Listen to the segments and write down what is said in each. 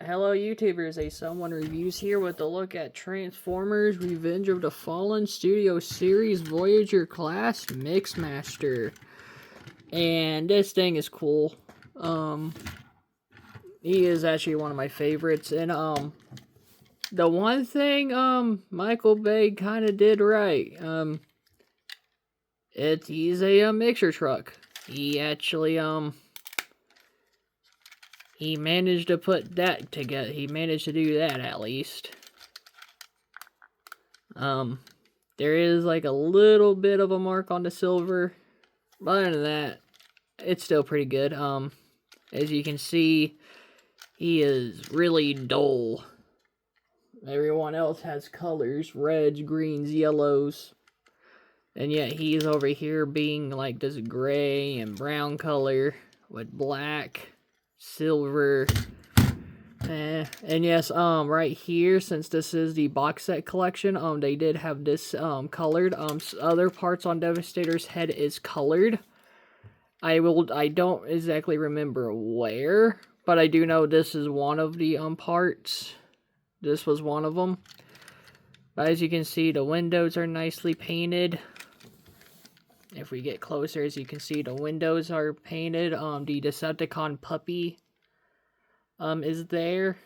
Hello YouTubers, a Someone Reviews here with a look at Transformers Revenge of the Fallen Studio Series Voyager class Mixmaster. And this thing is cool. He is actually one of my favorites. And the one thing Michael Bay kind of did right. He's a mixer truck. He actually he managed to put that together. He managed to do that, at least. There is like a little bit of a mark on the silver. But other than that, it's still pretty good. As you can see, he is really dull. Everyone else has colors, reds, greens, yellows. And yet he's over here being like this gray and brown color with black, silver, and yes, right here, since this is the box set collection, they did have this, colored. Other parts on Devastator's head is colored. I don't exactly remember where, but I do know this is one of the, parts. This was one of them. But as you can see, the windows are nicely painted. If we get closer, as you can see, the windows are painted. The Decepticon puppy is there.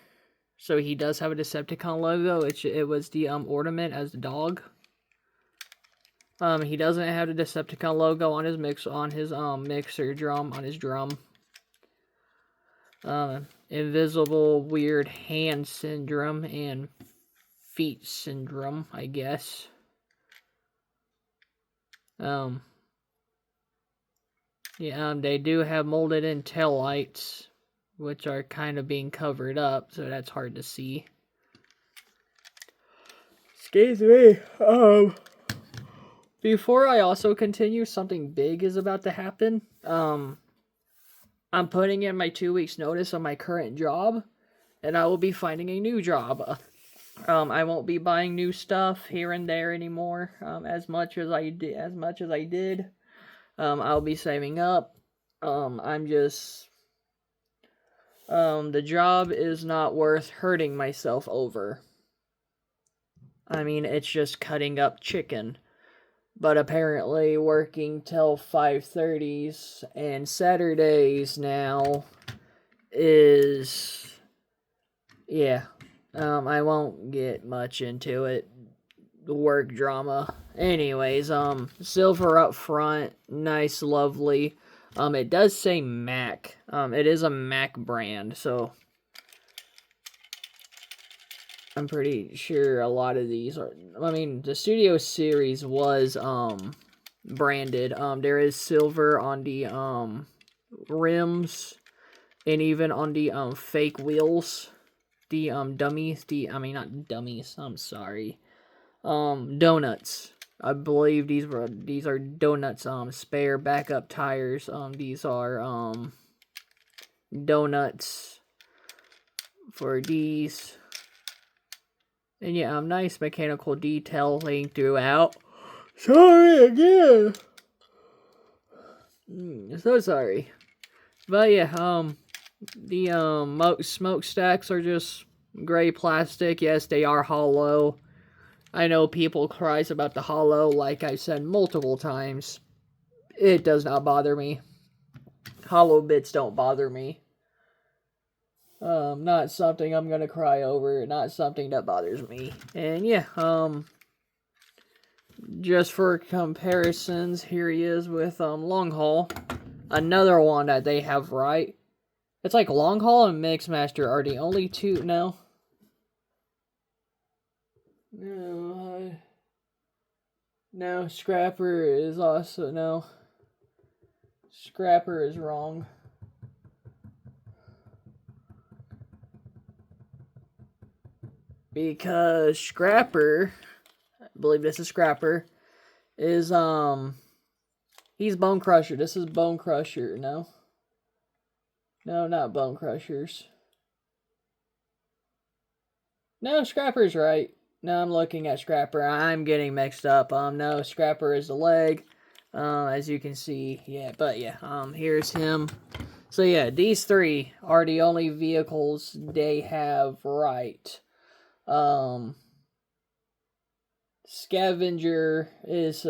So he does have a Decepticon logo. It was the ornament as the dog. He doesn't have the Decepticon logo on his mixer drum, on his drum. Invisible weird hand syndrome and feet syndrome, I guess. Yeah, they do have molded in tail lights, which are kind of being covered up, so that's hard to see. Excuse me. Before I also continue, something big is about to happen. I'm putting in my 2 weeks notice on my current job, and I will be finding a new job. I won't be buying new stuff here and there anymore, as much as I did. I'll be saving up. The job is not worth hurting myself over. I mean, it's just cutting up chicken. But apparently working till 5:30s and Saturdays now is, yeah, I won't get much into it. The work drama. Anyways, silver up front, nice, lovely. It does say Mac. It is a Mac brand, so I'm pretty sure a lot of these are, I mean, the Studio Series was, branded. There is silver on the, rims, and even on the, fake wheels. The, dummies, not dummies, I'm sorry. Donuts. I believe these are donuts, spare backup tires. These are, donuts for these. And yeah, nice mechanical detailing throughout. Sorry again. So sorry. But yeah, the smokestacks are just gray plastic. Yes, they are hollow. I know people cries about the hollow, like I've said multiple times. It does not bother me. Hollow bits don't bother me. Not something I'm gonna cry over, not something that bothers me. And yeah, just for comparisons, here he is with, Long Haul. Another one that they have right. It's like Long Haul and Mixmaster are the only two, no? No, Scrapper is also, no. Scrapper is wrong. Because Scrapper, I believe this is Scrapper, is, he's Bone Crusher. This is Bone Crusher, no? No, not Bone Crushers. No, Scrapper's right. No, I'm looking at Scrapper. I'm getting mixed up. No, Scrapper is the leg. As you can see, yeah, but yeah, here's him. So yeah, these three are the only vehicles they have right. Scavenger is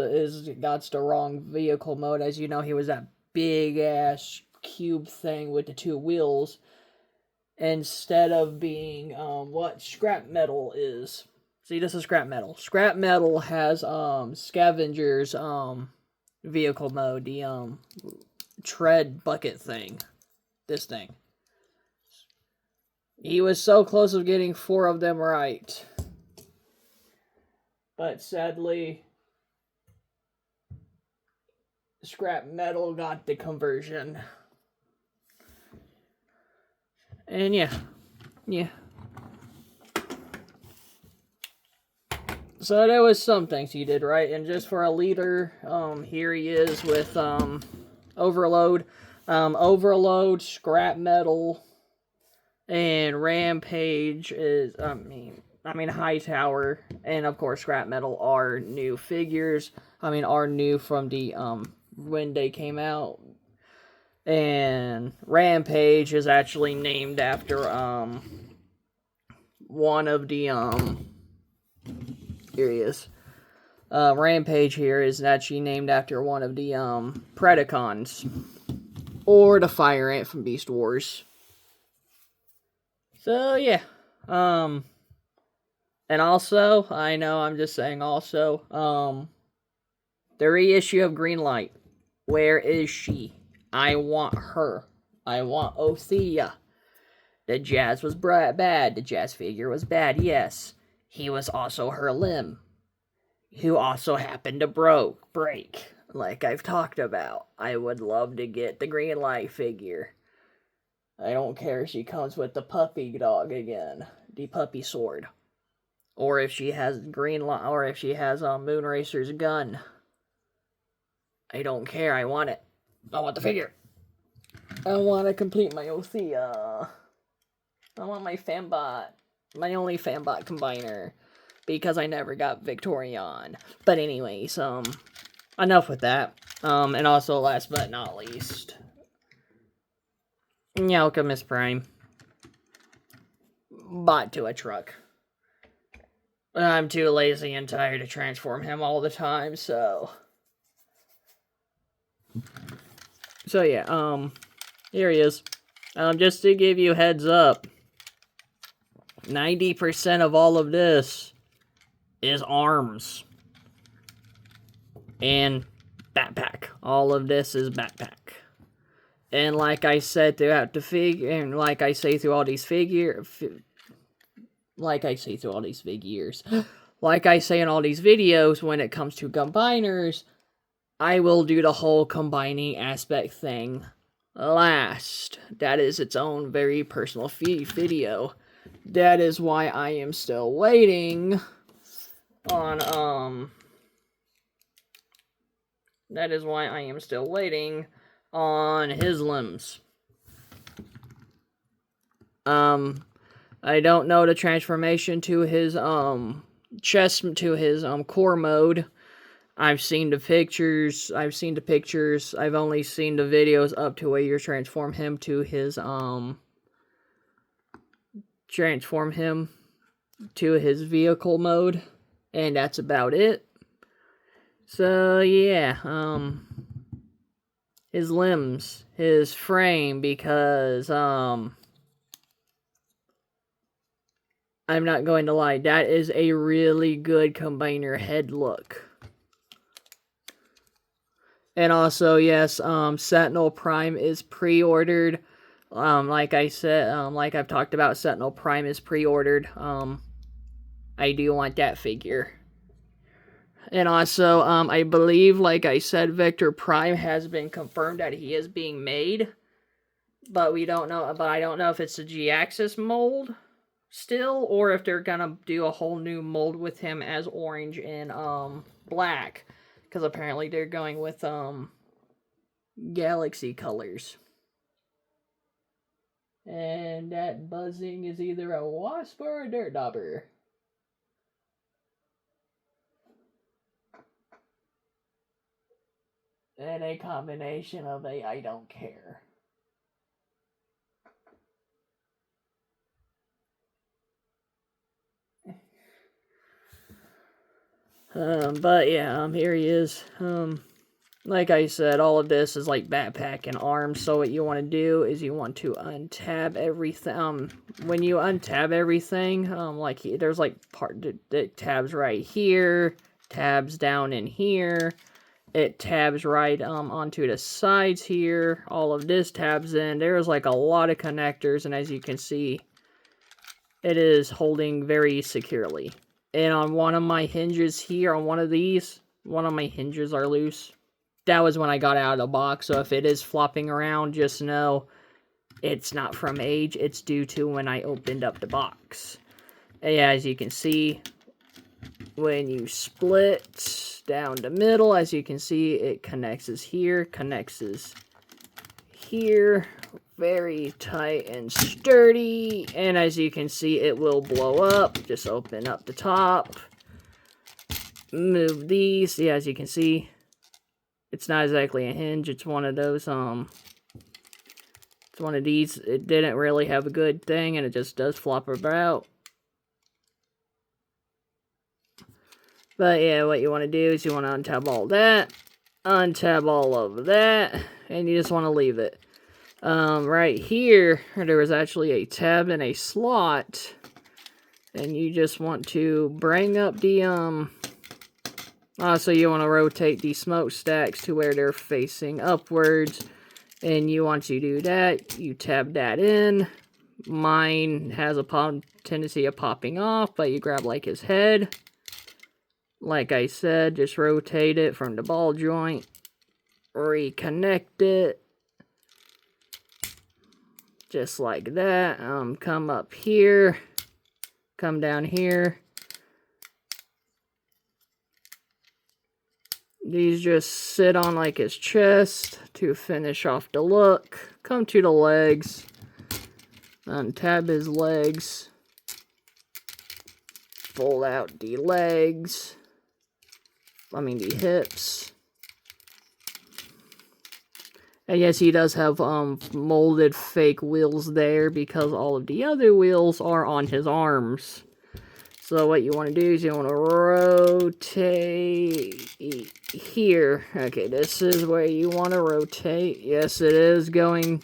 got the wrong vehicle mode. As you know, he was that big ass cube thing with the two wheels instead of being what scrap metal is. See, this is scrap metal. Scrap metal has Scavenger's vehicle mode, the tread bucket thing. This thing. He was so close of getting 4 of them right. But sadly, scrap metal got the conversion. And yeah. So there was some things he did right. And just for a leader, here he is with Overload. Overload, scrap metal, and Rampage is, I mean, Hightower, and of course, Scrap Metal are new figures. Are new from the, when they came out. And Rampage is actually named after, one of the, here he is. Rampage here is actually named after one of the, Predacons. Or the Fire Ant from Beast Wars. So, yeah. And also, I know I'm just saying also, the reissue of Greenlight. Where is she? I want her. I want Othea. The Jazz was bad. The Jazz figure was bad, yes. He was also her limb. Who also happened to break. Like I've talked about. I would love to get the Greenlight figure. I don't care if she comes with the puppy dog again. The puppy sword. Or if she has Moonracer's gun. I don't care, I want it. I want the figure. I want to complete my Othea. I want my Fambot. My only Fambot combiner. Because I never got Victorion. But anyways, enough with that. And also, last but not least, Alchemist Prime. Bought to a truck. I'm too lazy and tired to transform him all the time, so... So yeah, here he is. Just to give you a heads up, 90% of all of this is arms. And backpack. All of this is backpack. And like I said throughout the figure, and like I say through all these like I say in all these videos, when it comes to combiners, I will do the whole combining aspect thing last. That is its own very personal video. That is why I am still waiting on, that is why I am still waiting on his limbs. I don't know the transformation to his, chest, to his, core mode. I've seen the pictures. I've only seen the videos up to where you transform him to his, vehicle mode. And that's about it. So, yeah, his limbs, his frame, because, I'm not going to lie, that is a really good combiner head look. And also, yes, Sentinel Prime is pre-ordered. Like I said, like I've talked about, Sentinel Prime is pre-ordered. I do want that figure. And also, I believe, like I said, Victor Prime has been confirmed that he is being made. But I don't know if it's a G-Axis mold still, or if they're gonna do a whole new mold with him as orange and black, because apparently they're going with galaxy colors. And that buzzing is either a wasp or a dirt dauber. And a combination of a I don't care. But yeah, here he is. Like I said, all of this is like backpack and arms. So what you want to do is you want to untab everything. When you untab everything, there's like tabs right here, tabs down in here. It tabs right onto the sides here. All of this tabs in. There's like a lot of connectors, and as you can see, it is holding very securely. And on one of my hinges here, on one of these, one of my hinges are loose. That was when I got out of the box, so if it is flopping around, just know it's not from age. It's due to when I opened up the box. And yeah, as you can see, when you split down the middle, as you can see, it connects here, connects here. Very tight and sturdy, and as you can see, it will blow up. Just open up the top, move these. Yeah, as you can see, it's not exactly a hinge. It's one of those. It's one of these. It didn't really have a good thing, and it just does flop about. But yeah, what you want to do is you want to untab all that, untab all of that, and you just want to leave it. Right here, there was actually a tab and a slot, and you just want to bring up the, so you want to rotate the smokestacks to where they're facing upwards, and once you do that, you tab that in. Mine has a tendency of popping off, but you grab like his head. Like I said, just rotate it from the ball joint, reconnect it. Just like that. Come up here. Come down here. These just sit on like his chest to finish off the look. Come to the legs. Untab his legs. Fold out the legs. The hips. And yes, he does have molded fake wheels there because all of the other wheels are on his arms. So what you want to do is you want to rotate here. Okay, this is where you want to rotate. Yes, it is going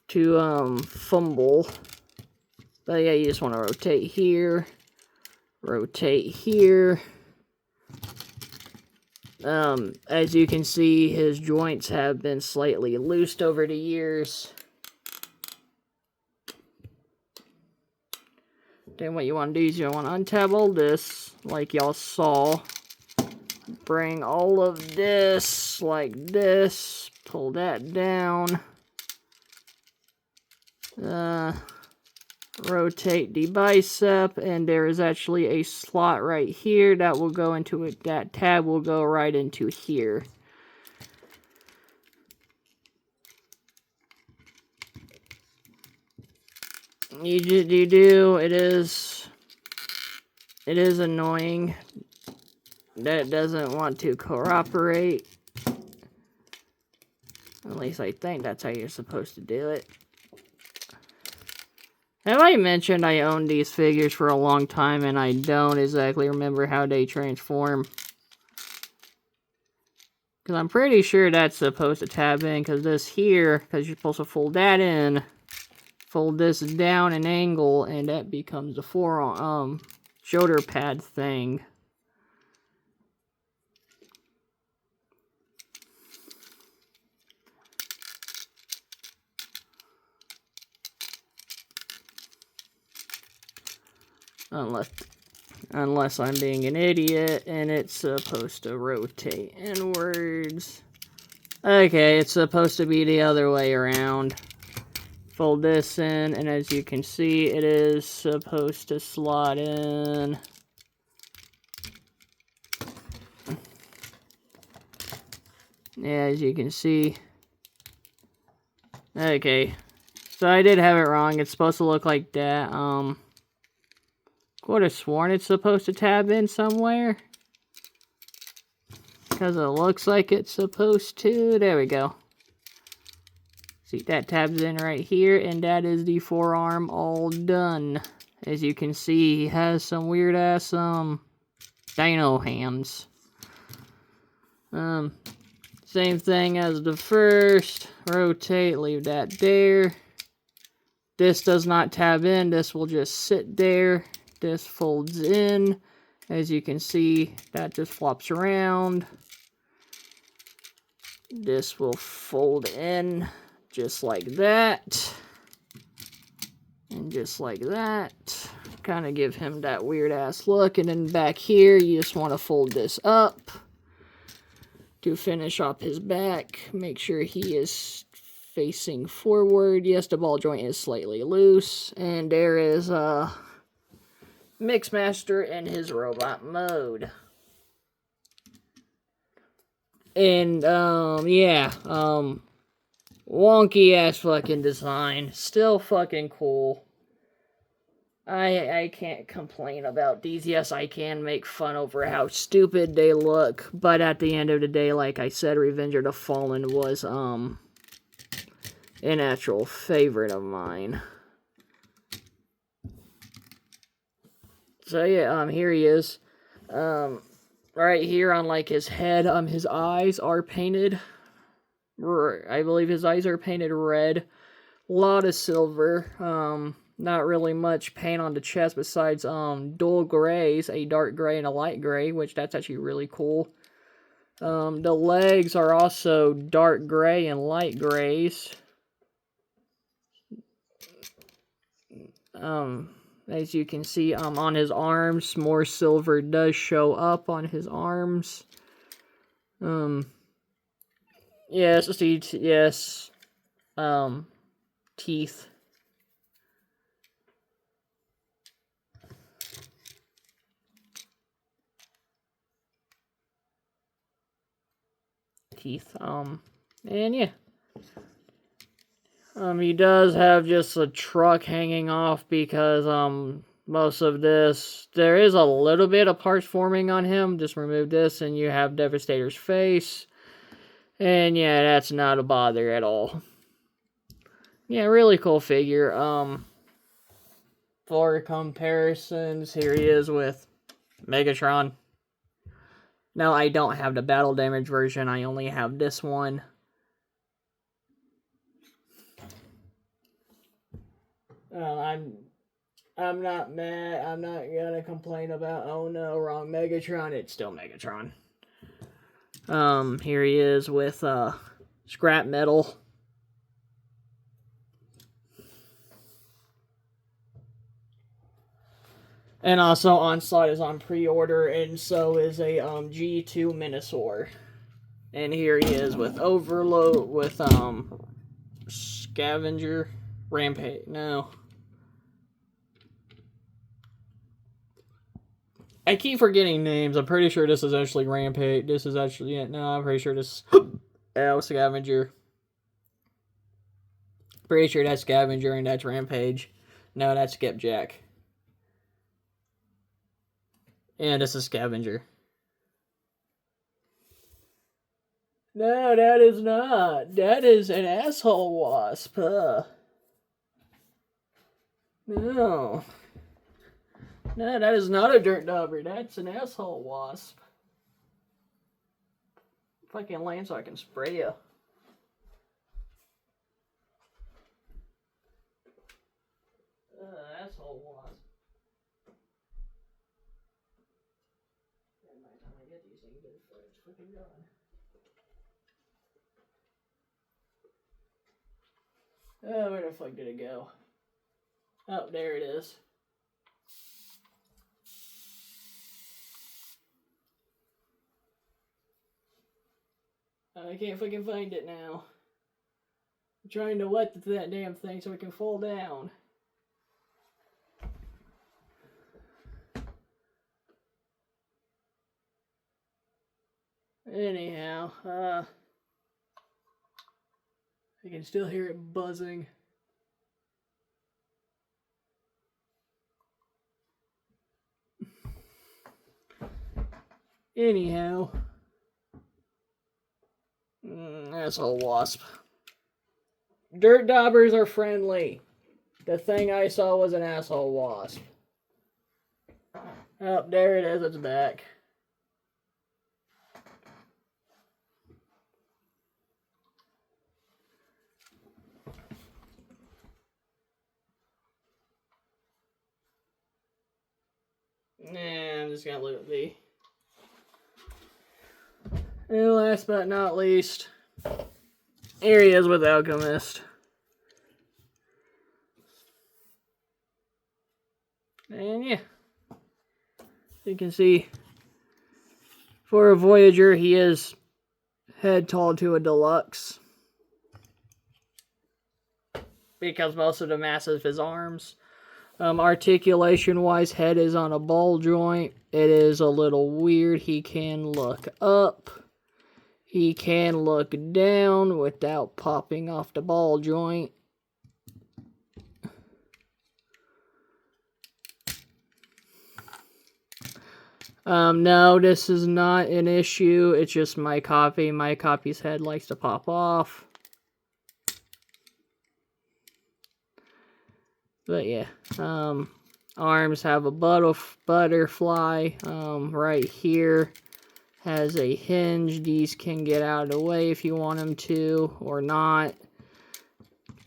to fumble. But yeah, you just want to rotate here. Rotate here. As you can see, his joints have been slightly loosed over the years. Then what you want to do is you want to untab all this, like y'all saw. Bring all of this, like this. Pull that down. Rotate the bicep, and there is actually a slot right here that will go into it. That tab will go right into here. It is annoying that it doesn't want to cooperate. At least I think that's how you're supposed to do it. Have I mentioned I owned these figures for a long time and I don't exactly remember how they transform? Because I'm pretty sure that's supposed to tab in, because this here, because you're supposed to fold that in, fold this down an angle, and that becomes a forearm, shoulder pad thing. Unless I'm being an idiot and it's supposed to rotate inwards. Okay, it's supposed to be the other way around. Fold this in, and as you can see, it is supposed to slot in. Yeah, as you can see. Okay, so I did have it wrong. It's supposed to look like that. Could have sworn it's supposed to tab in somewhere, because it looks like it's supposed to. There we go. See, that tabs in right here, and that is the forearm all done. As you can see, he has some weird ass Dino hands. Same thing as the first. Rotate, leave that there. This does not tab in. This will just sit there. This folds in. As you can see, that just flops around. This will fold in just like that. And just like that. Kind of give him that weird ass look. And then back here, you just want to fold this up to finish off his back. Make sure he is facing forward. Yes, the ball joint is slightly loose. And there is Mixmaster in his robot mode. And, yeah, wonky ass fucking design. Still fucking cool. I can't complain about these. Yes, I can make fun over how stupid they look. But at the end of the day, like I said, Revenge of the Fallen was, an actual favorite of mine. So yeah, here he is. Right here on like his head, his eyes are painted. I believe his eyes are painted red. A lot of silver. Not really much paint on the chest besides dual grays, a dark gray and a light gray, which that's actually really cool. The legs are also dark gray and light grays. As you can see, on his arms, more silver does show up on his arms. Yes, yes. Teeth. And yeah. He does have just a truck hanging off because, most of this, there is a little bit of parts forming on him. Just remove this and you have Devastator's face. And yeah, that's not a bother at all. Yeah, really cool figure. For comparisons, here he is with Megatron. Now, I don't have the battle damage version. I only have this one. I'm not mad. I'm not gonna complain about, oh no, wrong Megatron. It's still Megatron. Here he is with scrap metal. And also Onslaught is on pre-order, and so is a G2 Minosaur. And here he is with Overload, with Scavenger, Rampage. No. I keep forgetting names. I'm pretty sure this is actually Rampage. This is actually, yeah, no, I'm pretty sure this Scavenger. Pretty sure that's Scavenger and that's Rampage. No, that's Skipjack. And this is Scavenger. No, that is not. That is an asshole wasp. No. No, that is not a dirt dauber. That's an asshole wasp. Fucking land so I can spray you. Asshole wasp. By the time I get these things, it's fucking gone. Oh, where the fuck did it go? Oh, there it is. I can't fucking find it now. I'm trying to wet that damn thing so it can fall down. Anyhow, I can still hear it buzzing. Anyhow. Asshole wasp. Dirt daubers are friendly. The thing I saw was an asshole wasp. Oh, there it is. It's back. And I'm just gonna look at the. And last but not least, here he is with Alchemist. And yeah, you can see for a Voyager, he is head tall to a deluxe because most of the mass of his arms. Articulation-wise, head is on a ball joint. It is a little weird. He can look up. He can look down without popping off the ball joint. No, this is not an issue. It's just my copy. My copy's head likes to pop off. But yeah, arms have a butterfly, right here has a hinge. These can get out of the way if you want them to, or not.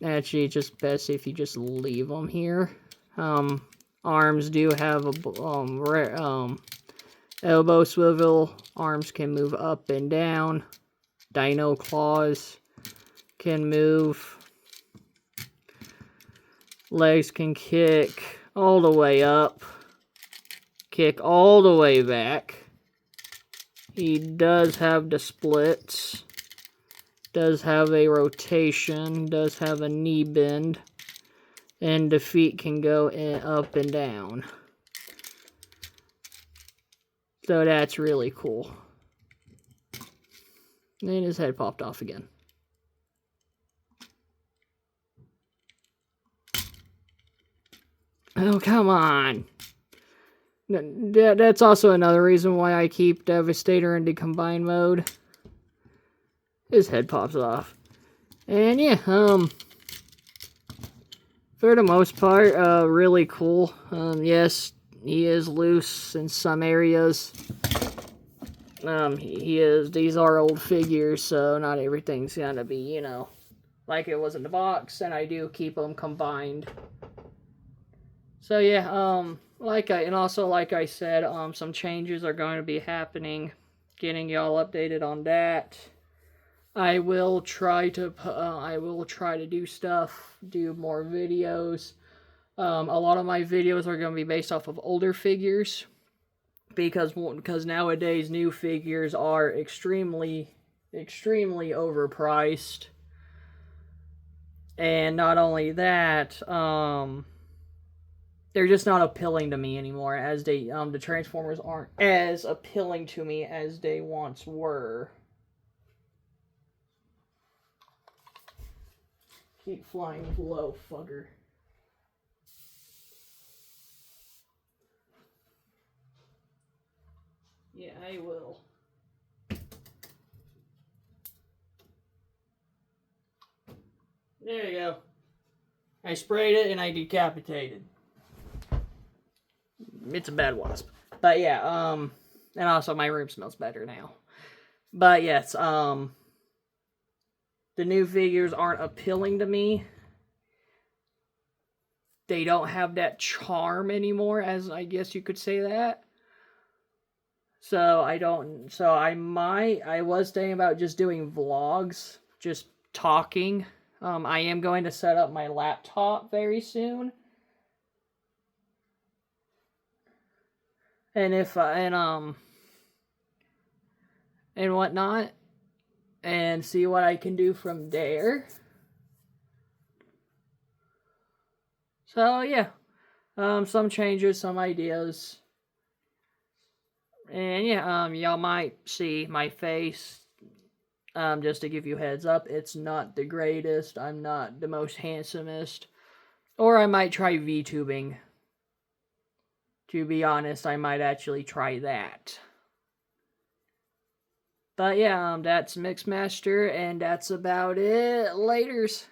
Actually, it's just best if you just leave them here. Arms do have a, elbow swivel. Arms can move up and down. Dino claws can move. Legs can kick all the way up, kick all the way back. He does have the splits, does have a rotation, does have a knee bend, and the feet can go up and down. So that's really cool. And his head popped off again. Oh, come on. That's also another reason why I keep Devastator into combined mode. His head pops off. And yeah, for the most part, really cool. Yes, he is loose in some areas. These are old figures, so not everything's gonna be, you know, like it was in the box, and I do keep them combined. So yeah, like I said, some changes are going to be happening. Getting y'all updated on that. I will try to do stuff, do more videos. A lot of my videos are going to be based off of older figures because nowadays new figures are extremely overpriced. And not only that, they're just not appealing to me anymore, as the Transformers aren't as appealing to me as they once were. Keep flying low, fucker. Yeah, I will. There you go. I sprayed it and I decapitated. It's a bad wasp. But yeah, and also my room smells better now. But yes, the new figures aren't appealing to me. They don't have that charm anymore, as I guess you could say that. So I was thinking about just doing vlogs, just talking. I am going to set up my laptop very soon. And and whatnot, and see what I can do from there. So yeah, some changes, some ideas, and yeah, y'all might see my face. Just to give you heads up, it's not the greatest. I'm not the most handsomest, or I might try VTubing. To be honest, I might actually try that. But yeah, that's Mixmaster, and that's about it. Laters.